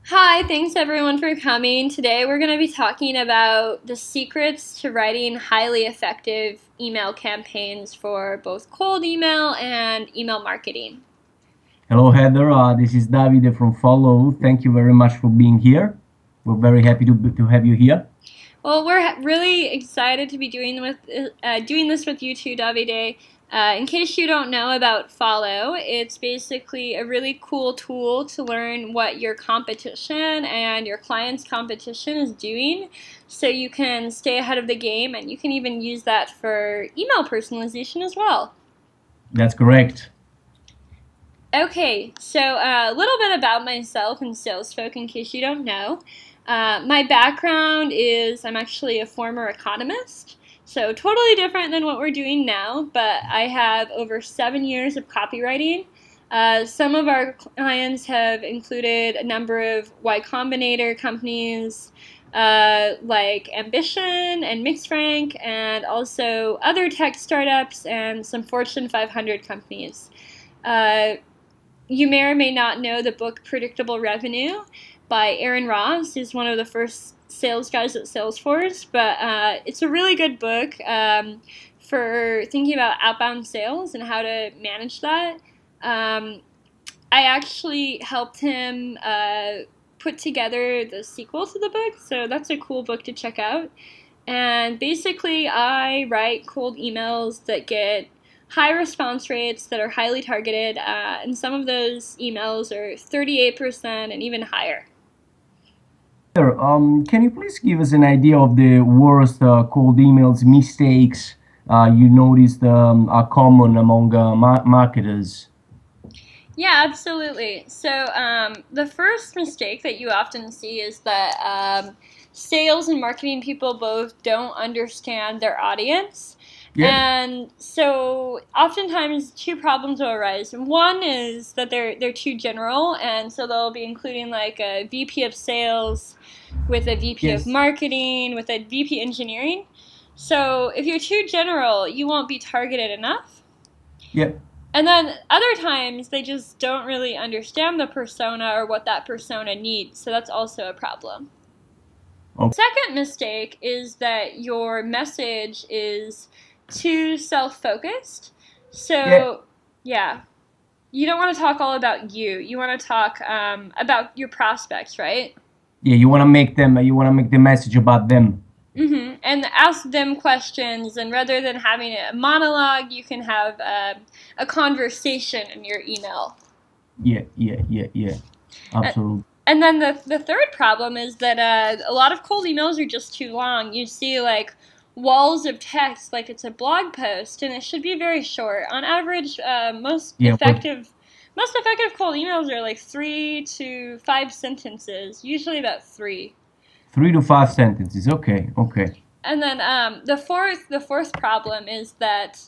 Hi, thanks everyone for coming. Today we're going to be talking about the secrets to writing highly effective email campaigns for both cold email and email marketing. Hello, Heather. This is Davide from Follow. Thank you very much for being here. We're very happy to have you here. Well, we're really excited to be doing this with you too, Davide. In case you don't know about Follow, it's basically a really cool tool to learn what your competition and your client's competition is doing, so you can stay ahead of the game, and you can even use that for email personalization as well. That's correct. Okay, so a little bit about myself and SalesFolk in case you don't know. My background is I'm actually a former economist, so totally different than what we're doing now, but I have over 7 years of copywriting. Some of our clients have included a number of Y Combinator companies like Ambition and MixRank, and also other tech startups and some Fortune 500 companies. Uh, you may or may not know the book Predictable Revenue by Aaron Ross. He's one of the first sales guys at Salesforce, but it's a really good book for thinking about outbound sales and how to manage that. Um, I actually helped him put together the sequel to the book, so that's a cool book to check out. And basically, I write cold emails that get high response rates that are highly targeted, and some of those emails are 38% and even higher. Heather, can you please give us an idea of the worst cold emails mistakes you noticed are common among marketers? Yeah, absolutely. So, the first mistake that you often see is that sales and marketing people both don't understand their audience. Yeah. And so, oftentimes, two problems will arise. One is that they're too general, and so they'll be including like a VP of sales with a VP of Yes. marketing with a VP engineering. So, if you're too general, you won't be targeted enough. Yeah. And then other times they just don't really understand the persona or what that persona needs. So that's also a problem. Oh, Second mistake is that your message is too self focused. yeah. So, yeah, you don't want to talk all about you. You want to talk about your prospects, right? Yeah. You want to make them. You want to make the message about them. And ask them questions, and rather than having a monologue, you can have a conversation in your email. Yeah. Yeah. Yeah. Yeah. Uh, Absolutely. And then the third problem is that a lot of cold emails are just too long. You see like walls of text like it's a blog post, and it should be very short. On average, Yeah. most effective cold emails are like 3 to 5 sentences, usually about three. 3 to 5 sentences. Okay. Okay. And then the fourth problem is that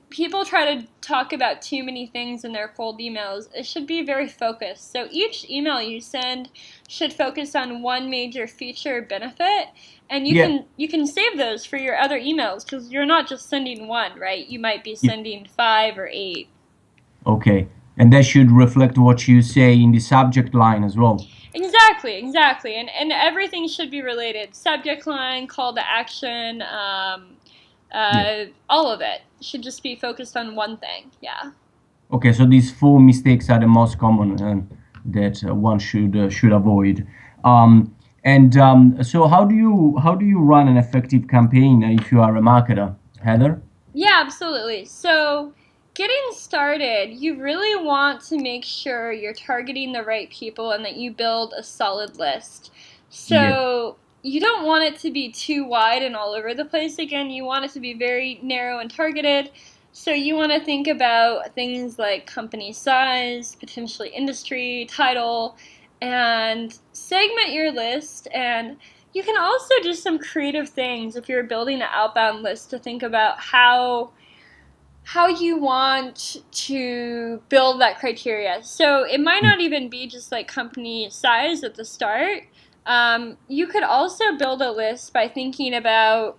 people try to talk about too many things in their cold emails. It should be very focused. So each email you send should focus on one major feature or benefit, and you Yeah. can you can save those for your other emails because you're not just sending one, right? You might be Yeah. sending five or eight. Okay. And that should reflect what you say in the subject line as well. Exactly, exactly, and everything should be related. Subject line, call to action, Yeah. all of it should just be focused on one thing. Yeah. Okay. So these four mistakes are the most common that one should avoid. So how do you run an effective campaign if you are a marketer, Heather? Yeah, absolutely. So, getting started, you really want to make sure you're targeting the right people and that you build a solid list. Yeah. So, you don't want it to be too wide and all over the place again. You want it to be very narrow and targeted. So, you want to think about things like company size, potentially industry, title, and segment your list. And you can also do some creative things if you're building an outbound list to think about how you want to build that criteria. So it might Mm. not even be just like company size at the start. You could also build a list by thinking about,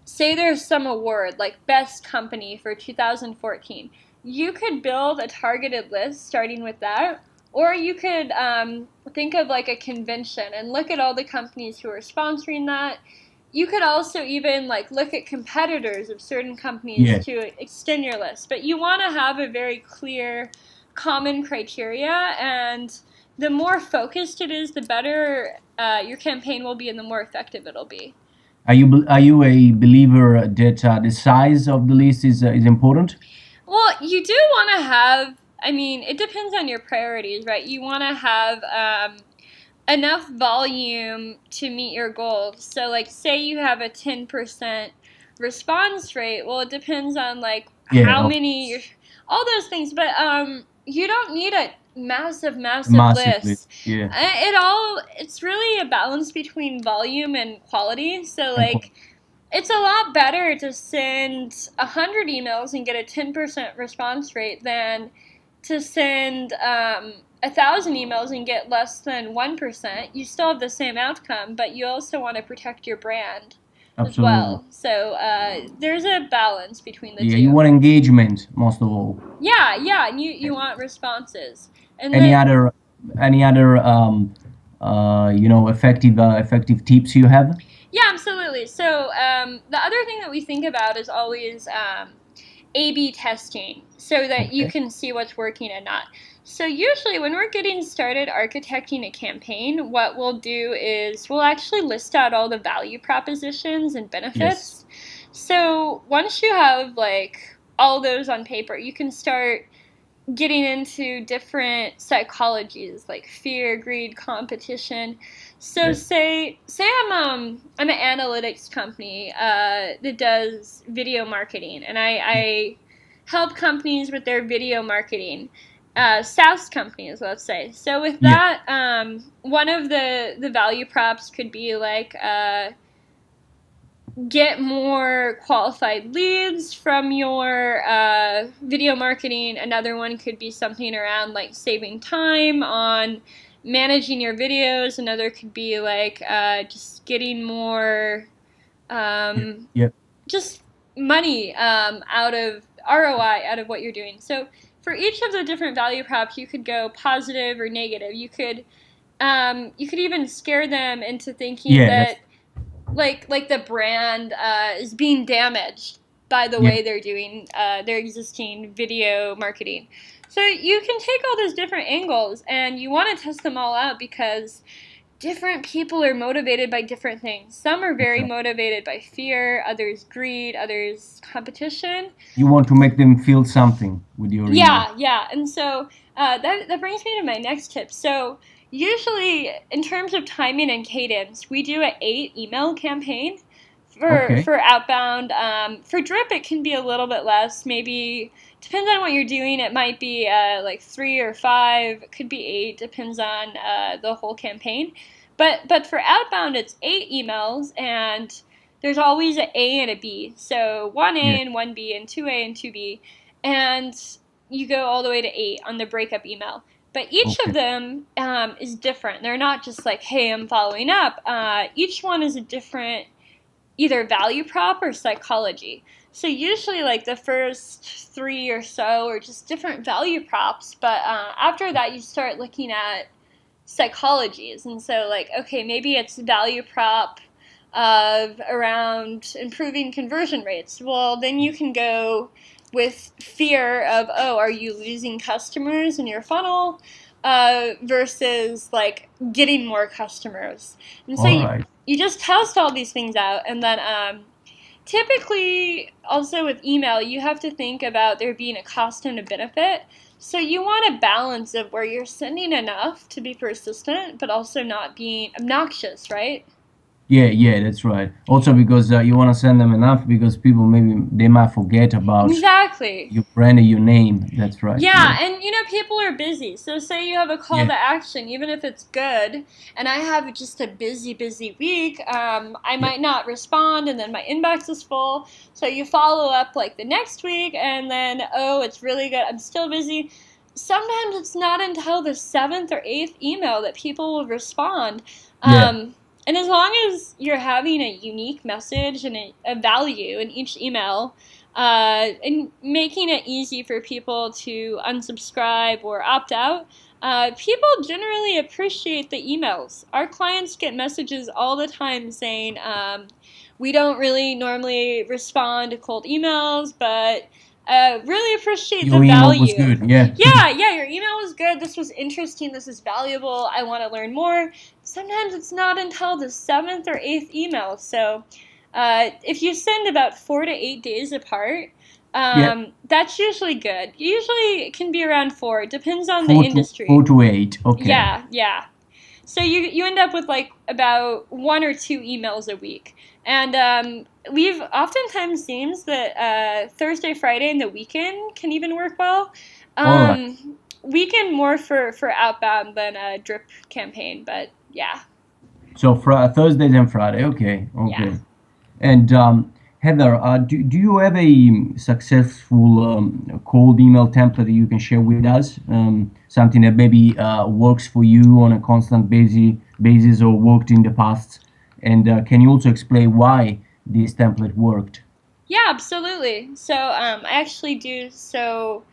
say there's some award like best company for 2014. You could build a targeted list starting with that, or you could think of like a convention and look at all the companies who are sponsoring that. You could also even like look at competitors of certain companies Yeah. to extend your list, but you want to have a very clear common criteria, and the more focused it is, the better your campaign will be and the more effective it'll be. Are you a believer that the size of the list is important? Well, you do want to have, I mean, it depends on your priorities, right? You want to have enough volume to meet your goals. So, like, say you have a 10% response rate. Well, it depends on, like, Yeah, how of many, all those things. But you don't need a massive, massive massively. list. Yeah, It's really a balance between volume and quality. So, and quite. like, it's a lot better to send 100 emails and get a 10% response rate than to send 1,000 emails and get less than 1%. You still have the same outcome, but you also want to protect your brand as Absolutely. well. So there's a balance between the Yeah, you two. want engagement most of all. Yeah, yeah, and you want responses. And Any then other any other effective tips you have? yeah, absolutely. So the other thing that we think about is always A/B testing, so that you Okay. can see what's working and not. So usually when we're getting started architecting a campaign, what we'll do is we'll actually list out all the value propositions and Yes. benefits. So once you have like all those on paper, you can start getting into different psychologies like fear, greed, competition. So Okay. say I'm an analytics company that does video marketing, and I help companies with their video marketing. SaaS companies, let's say. So with Yeah. that, one of the value props could be like get more qualified leads from your video marketing. Another one could be something around like saving time on managing your videos. Another could be like just getting more Yeah. um, Yeah. just money out of ROI out of what you're doing. So for each of the different value props, you could go positive or negative. You could even scare them into thinking Yeah. That's that like the brand is being damaged by the yeah. way they're doing their existing video marketing. So you can take all those different angles and you want to test them all out because different people are motivated by different things. Some are very Exactly. motivated by fear, others greed, others competition. You want to make them feel something with your email. Yeah, yeah. And so that brings me to my next tip. So usually, in terms of timing and cadence, we do an 8 email campaign Okay. for outbound. For drip, it can be a little bit less. Maybe depends on what you're doing. It might be like 3 or 5. It could be 8. Depends on the whole campaign. But for outbound, it's 8 emails and. There's always an A and a B. So one Yeah. A and one B and 2A and 2B. And you go all the way to 8 on the breakup email. But each of Okay. them is different. They're not just like, hey, I'm following up. Each one is a different either value prop or psychology. So usually, like the first 3 or so are just different value props. But after that, you start looking at psychologies. And so, like, okay, maybe it's value prop of around improving conversion rates. Well, then you can go with fear of, oh, are you losing customers in your funnel versus like getting more customers. And so All right. you just test all these things out. And then typically, also with email, you have to think about there being a cost and a benefit. So you want a balance of where you're sending enough to be persistent, but also not being obnoxious, right? Yeah, yeah, that's right. Also because you want to send them enough because people maybe they might forget about Exactly. your brand and your name. That's right. Yeah. Yeah, and people are busy. So say you have a call Yeah. to action, even if it's good, and I have just a busy, busy week, I Yeah. might not respond, and then my inbox is full. So you follow up like the next week, and then, oh, it's really good. I'm still busy. Sometimes it's not until the seventh or eighth email that people will respond. Yeah. And as long as you're having a unique message and a value in each email, and making it easy for people to unsubscribe or opt out, People generally appreciate the emails. Our clients get messages all the time saying, we don't really normally respond to cold emails, but really appreciate the Your email was value. good. Yeah. Yeah, your email was good. This was interesting. This is valuable. I want to learn more. Sometimes it's not until the seventh or eighth email. So if you send about 4 to 8 days apart, Yeah. that's usually good. Usually it can be around four. It depends on the Four to industry. 8. Okay. Yeah. So you end up with like about 1 or 2 emails a week, and we've oftentimes seems that Thursday, Friday, and the weekend can even work well. All right. Weekend more for outbound than a drip campaign, but yeah, So Thursdays and Friday. Okay. yeah. Okay. And Heather, do you have a successful cold email template that you can share with us? Something that maybe works for you on a constant basis or worked in the past? And can you also explain why this template worked? Yeah, absolutely. So I actually do. So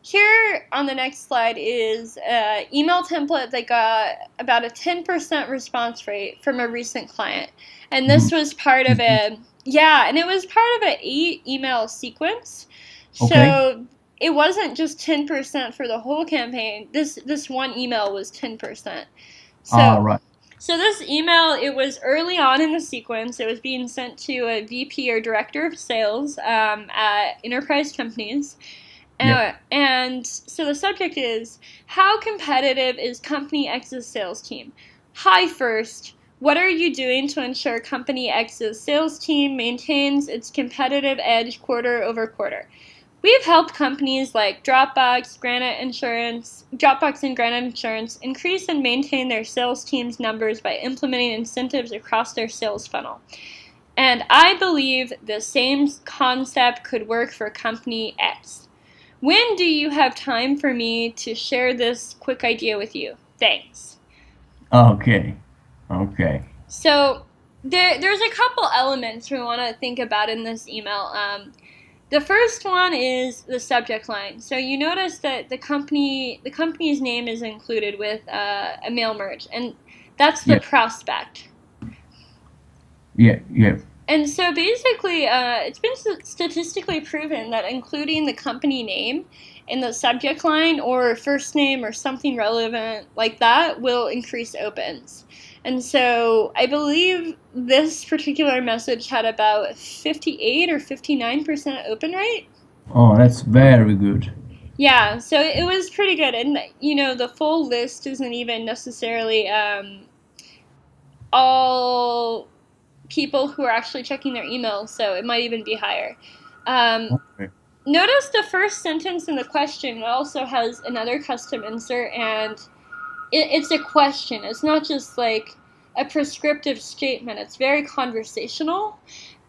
here on the next slide is an email template that got about a 10% response rate from a recent client. And Mhm. this was part of a, yeah, and it was part of an 8 email sequence. Okay. So it wasn't just 10% for the whole campaign. This one email was 10%. All So right. so this email, it was early on in the sequence. It was being sent to a VP or director of sales at enterprise companies. Yeah. And so the subject is, how competitive is Company X's sales team? Hi first. What are you doing to ensure Company X's sales team maintains its competitive edge quarter over quarter? We've helped companies like Dropbox and Granite Insurance increase and maintain their sales team's numbers by implementing incentives across their sales funnel. And I believe the same concept could work for Company X. When do you have time for me to share this quick idea with you? Thanks. Okay. Okay. So there's a couple elements we want to think about in this email. The first one is the subject line. So you notice that the company's name is included with a mail merge, and that's the Yeah. prospect. Yeah. Yeah. And so basically, it's been statistically proven that including the company name in the subject line or first name or something relevant like that will increase opens. And so I believe this particular message had about 58 or 59% open rate. Oh, that's very good. Yeah, so it was pretty good. And, the full list isn't even necessarily all people who are actually checking their emails, so it might even be higher. Um, Okay. Notice the first sentence in the question also has another custom insert, and it's a question. It's not just like a prescriptive statement, it's very conversational.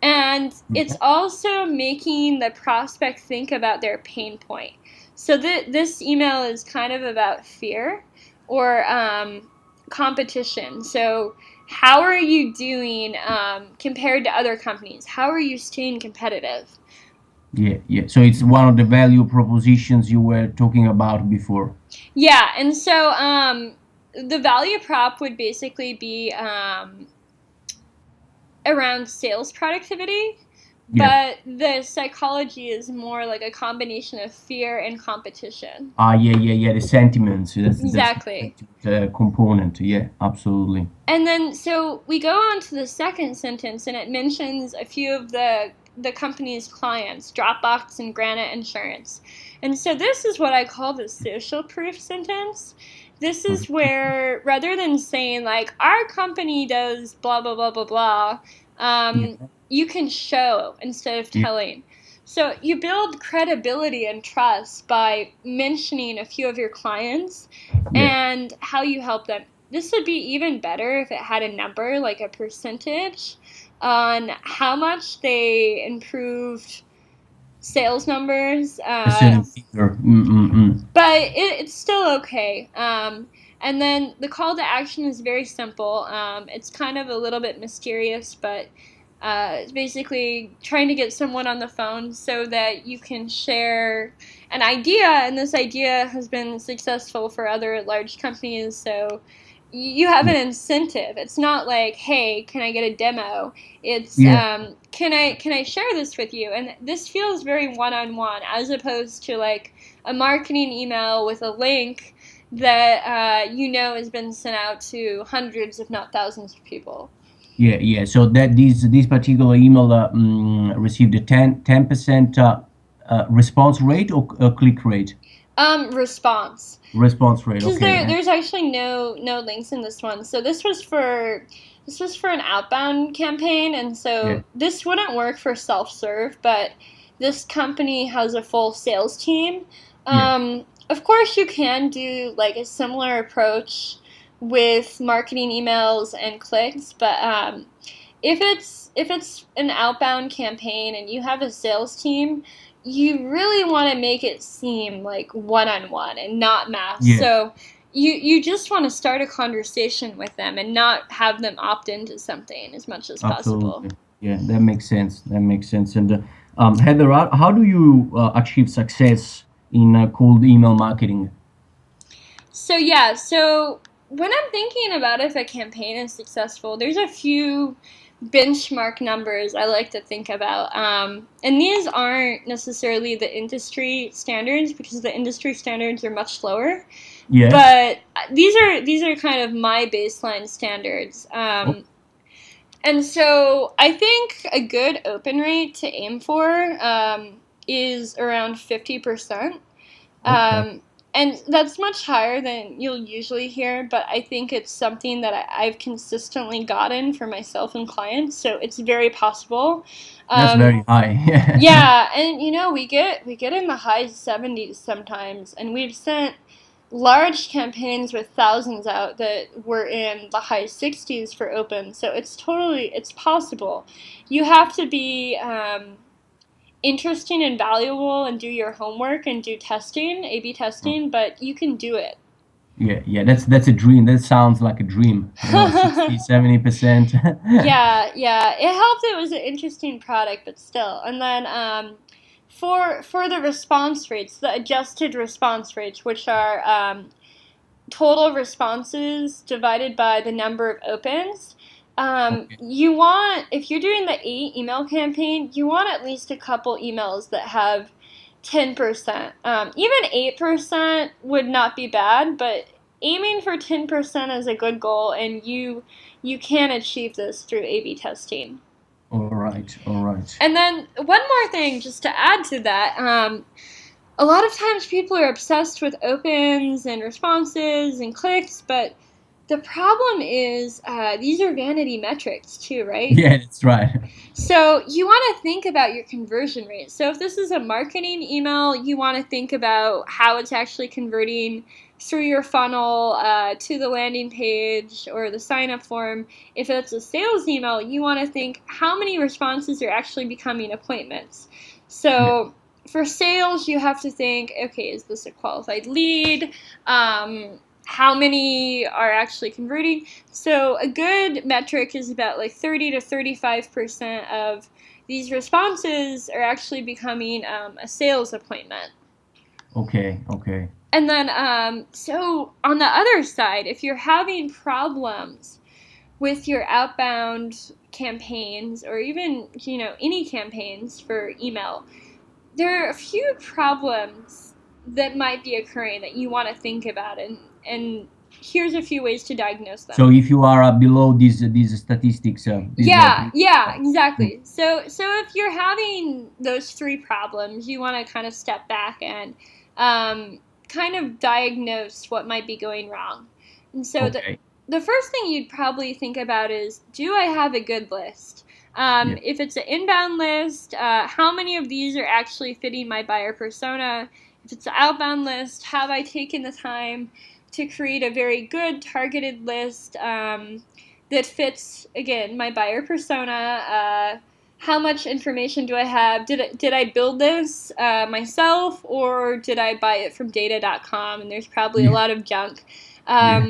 And it's also making the prospect think about their pain point. So this email is kind of about fear or competition. So how are you doing compared to other companies? How are you staying competitive? Yeah, yeah. So it's one of the value propositions you were talking about before. Yeah, and so the value prop would basically be around sales productivity, Yeah. but the psychology is more like a combination of fear and competition. Yeah. The sentiments. That's the Exactly. component. Yeah, absolutely. And then so we go on to the second sentence, and it mentions a few of the company's clients, Dropbox and Granite Insurance. And so this is what I call the social proof sentence. This is where rather than saying like our company does blah blah blah blah blah, Yeah, you can show instead of yeah, telling. So you build credibility and trust by mentioning a few of your clients yeah. and how you help them. This would be even better if it had a number, like a percentage, on how much they improved sales numbers. A certain figure. But it's still okay. And then the call to action is very simple. It's kind of a little bit mysterious, but It's basically trying to get someone on the phone so that you can share an idea, and this idea has been successful for other large companies. So you have Yeah, an incentive. It's not like, hey, can I get a demo? It's yeah, can I share this with you? And this feels very one-on-one as opposed to like a marketing email with a link that has been sent out to hundreds, if not thousands, of people. yeah. So that this particular email received a 10% response rate or click rate? Response. Response rate. Because Okay. there's actually no links in this one. So this was for an outbound campaign, and Yeah, so this wouldn't work for self serve, but this company has a full sales team. yeah, Of course, you can do like a similar approach with marketing emails and clicks, but if it's an outbound campaign and you have a sales team, you really want to make it seem like one on one and not mass. yeah. So you just want to start a conversation with them and not have them opt into something as much as possible. Absolutely. Yeah, that makes sense. That makes sense. And Heather, how do you achieve success in cold email marketing? So yeah, so when I'm thinking about if a campaign is successful, there's a few benchmark numbers I like to think about. And these aren't necessarily the industry standards because the industry standards are much lower. Yeah. But these are kind of my baseline standards. Oh, And so I think a good open rate to aim for is around 50%. okay. Um, and that's much higher than you'll usually hear, but I think it's something that I've consistently gotten for myself and clients, so it's very possible. That's Um, very high. Yeah. yeah, and we get in the high 70s sometimes, and we've sent large campaigns with thousands out that were in the high 60s for open, so it's possible. You have to be interesting and valuable and do your homework and do testing, A/B testing, but you can do it. Yeah, yeah, that's a dream. That sounds like a dream. 60, 70%. Yeah. It helped. It was an interesting product, but still. And then for the response rates, the adjusted response rates, which are total responses divided by the number of opens. Okay. You want, if you're doing the 8 email campaign, you want at least a couple emails that have 10%. Even 8% would not be bad, but aiming for 10% is a good goal, and you can achieve this through A/B testing. All right. All right. And then one more thing, just to add to that, a lot of times people are obsessed with opens and responses and clicks, but the problem is these are vanity metrics too, right? Yeah, that's right. So you want to think about your conversion rate. So if this is a marketing email, you want to think about how it's actually converting through your funnel to the landing page or the sign up form. If it's a sales email, you want to think how many responses are actually becoming appointments. Yeah. So for sales, you have to think, okay, is this a qualified lead? How many are actually converting? So a good metric is about like 30 to 35% of these responses are actually becoming a sales appointment. Okay. Okay. And then, so on the other side, if you're having problems with your outbound campaigns or even, any campaigns for email, there are a few problems that might be occurring that you want to think about, and here's a few ways to diagnose So them. if you are below these statistics, these Yeah, mm, exactly. So if you're having those three problems, you want to kind of step back and kind of diagnose what might be going wrong. And so okay. the first thing you'd probably think about is, do I have a good list? Yeah. If it's an inbound list, how many of these are actually fitting my buyer persona? If it's an outbound list, have I taken the time to create a very good targeted list that fits, again, my buyer persona? How much information do I have? Did I build this myself, or did I buy it from data.com? And there's probably a Yeah. lot of junk. Yeah.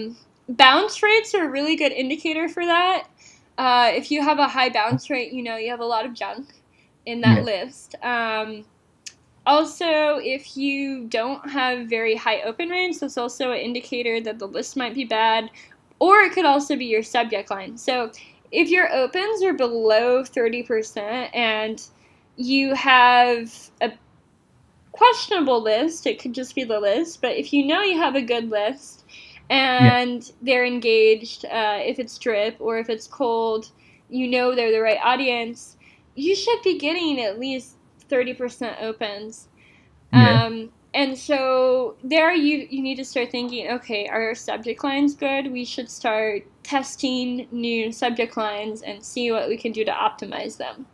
Bounce rates are a really good indicator for that. If you have a high bounce rate, you have a lot of junk in that Yeah, list. Also, if you don't have very high open rates, that's also an indicator that the list might be bad, or it could also be your subject line. So, if your opens are below 30% and you have a questionable list, it could just be the list, but if you know you have a good list yeah, and they're engaged, if it's drip or if it's cold, they're the right audience, you should be getting at least 30% opens. yeah. And so there you need to start thinking, okay, are our subject lines good? We should start testing new subject lines and see what we can do to optimize them.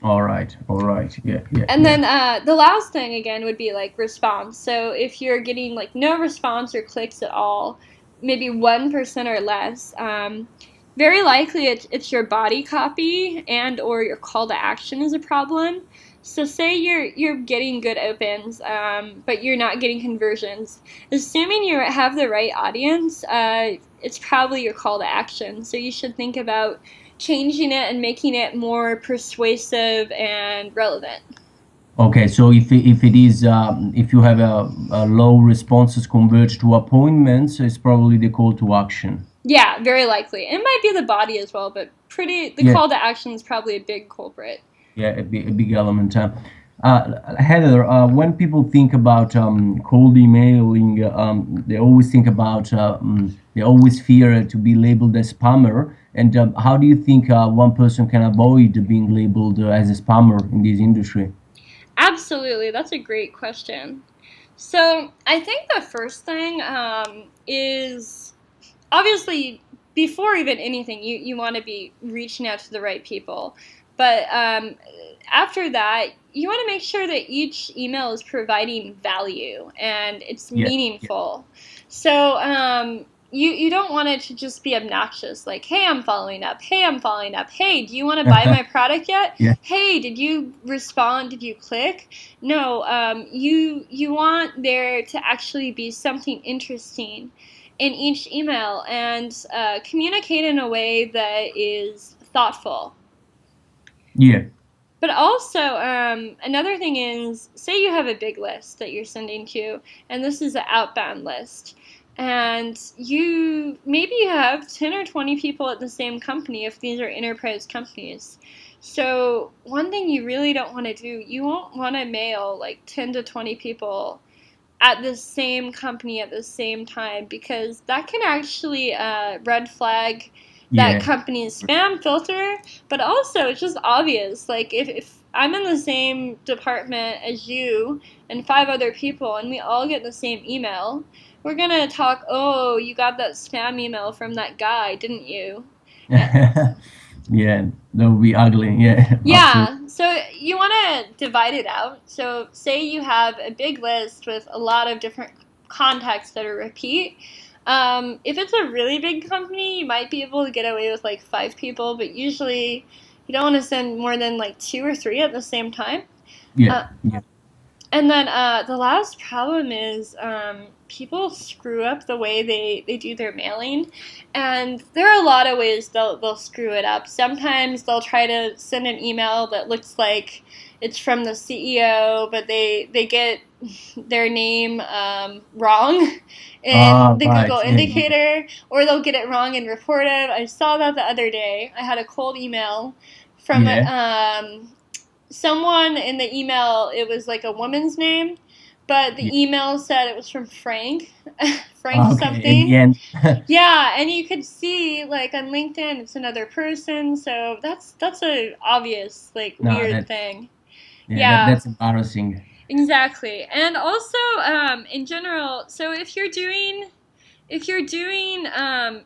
All right, all right. Yeah, yeah, And yeah. then the last thing again would be like response. So if you're getting like no response or clicks at all, maybe 1% or less, very likely it's your body copy and or your call to action is a problem. So say you're getting good opens, but you're not getting conversions. Assuming you have the right audience, it's probably your call to action. So you should think about changing it and making it more persuasive and relevant. Okay, so if it is if you have a low responses converge to appointments, it's probably the call to action. Yeah, very likely. It might be the body as well, but the Yeah, call to action is probably a big culprit. yeah, a big element. Heather, when people think about cold emailing, they always fear to be labeled as spammer. And how do you think one person can avoid being labeled as a spammer in this industry? Absolutely, that's a great question. So I think the first thing is obviously before even anything, you want to be reaching out to the right people. But after that, you want to make sure that each email is providing value and it's Yeah, meaningful. So you don't want it to just be obnoxious, like, hey, I'm following up. Hey, I'm following up. Hey, do you want to buy yeah. my product yet? Yeah. Hey, did you respond? Did you click? No, you want there to actually be something interesting in each email and communicate in a way that is thoughtful. Yeah. But also, another thing is, say you have a big list that you're sending to, and this is an outbound list, and you have 10 or 20 people at the same company if these are enterprise companies. So, one thing you really don't want to do, you won't want to mail like 10 to 20 people at the same company at the same time because that can actually red flag that Yeah. company's spam filter. But also, it's just obvious. Like, if I'm in the same department as you and five other people and we all get the same email, we're gonna talk, oh, you got that spam email from that guy, didn't you? Uh, Yeah, that would be ugly. Yeah, absolutely. Yeah, so you want to divide it out. So, say you have a big list with a lot of different contacts that are repeat. If it's a really big company, you might be able to get away with like five people, but usually you don't want to send more than like two or three at the same time. Yeah, Uh, yeah, and then the last problem is people screw up the way they do their mailing. And there are a lot of ways they'll screw it up. Sometimes they'll try to send an email that looks like it's from the CEO, but they get their name wrong in the right. Google Yeah, indicator, or they'll get it wrong in Reportive. I saw that the other day. I had a cold email from yeah. someone in the email. It was like a woman's name, but the Yeah. email said it was from Frank, Frank Okay, in the something. end. Yeah, and you could see like on LinkedIn it's another person, so that's a obvious like No, weird that thing. yeah, Yeah, that's embarrassing. exactly. And also in general, so if you're doing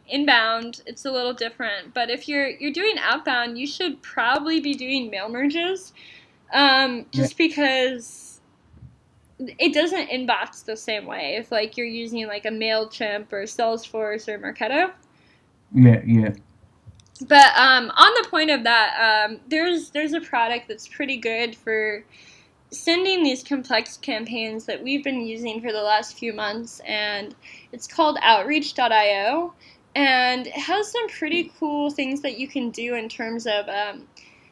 inbound, it's a little different. But if you're doing outbound, you should probably be doing mail merges, Yeah, just because it doesn't inbox the same way if like you're using like a Mailchimp or Salesforce or Marketo. yeah, yeah, But on the point of that, there's a product that's pretty good for sending these complex campaigns that we've been using for the last few months, and it's called Outreach.io. and it has some pretty cool things that you can do in terms of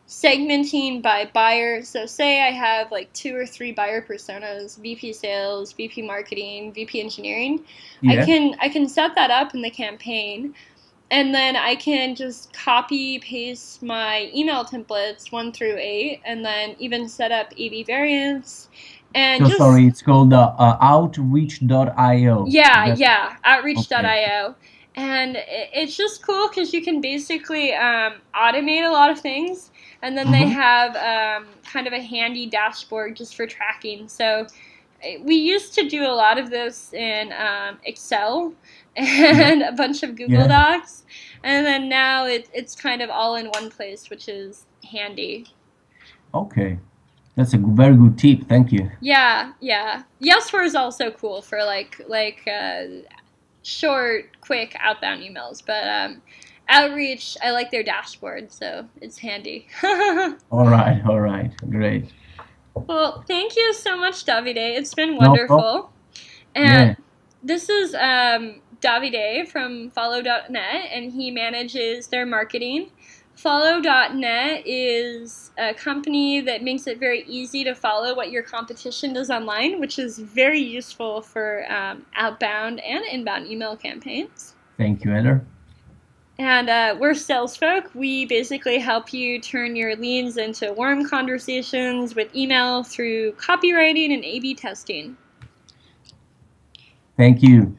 segmenting by buyer. So say I have like 2 or 3 buyer personas: VP sales, VP marketing, VP engineering. Yeah. I can set that up in the campaign, and then I can just copy paste my email templates 1 through 8, and then even set up AB variants and So just sorry, it's called Outreach.io. That yeah, okay. Outreach.io. And it's just cool because you can basically automate a lot of things, and then they Mm-hmm. have kind of a handy dashboard just for tracking. So we used to do a lot of this in Excel Yeah. and a bunch of Google Yeah. Docs, and then now it's kind of all in one place, which is handy. Okay. That's a very good tip. Thank you. Yeah, yeah. Yesware is also cool for short, quick outbound emails, but Outreach, I like their dashboard, so it's handy. All right. All right. Great. Well, thank you so much, Davide. It's been No problem. wonderful. And Yeah. this is Davide from Follow.net, and he manages their marketing. Follow.net is a company that makes it very easy to follow what your competition does online, which is very useful for outbound and inbound email campaigns. Thank you, Heather. And we're sales folk. We basically help you turn your leads into warm conversations with email through copywriting and A/B testing. Thank you.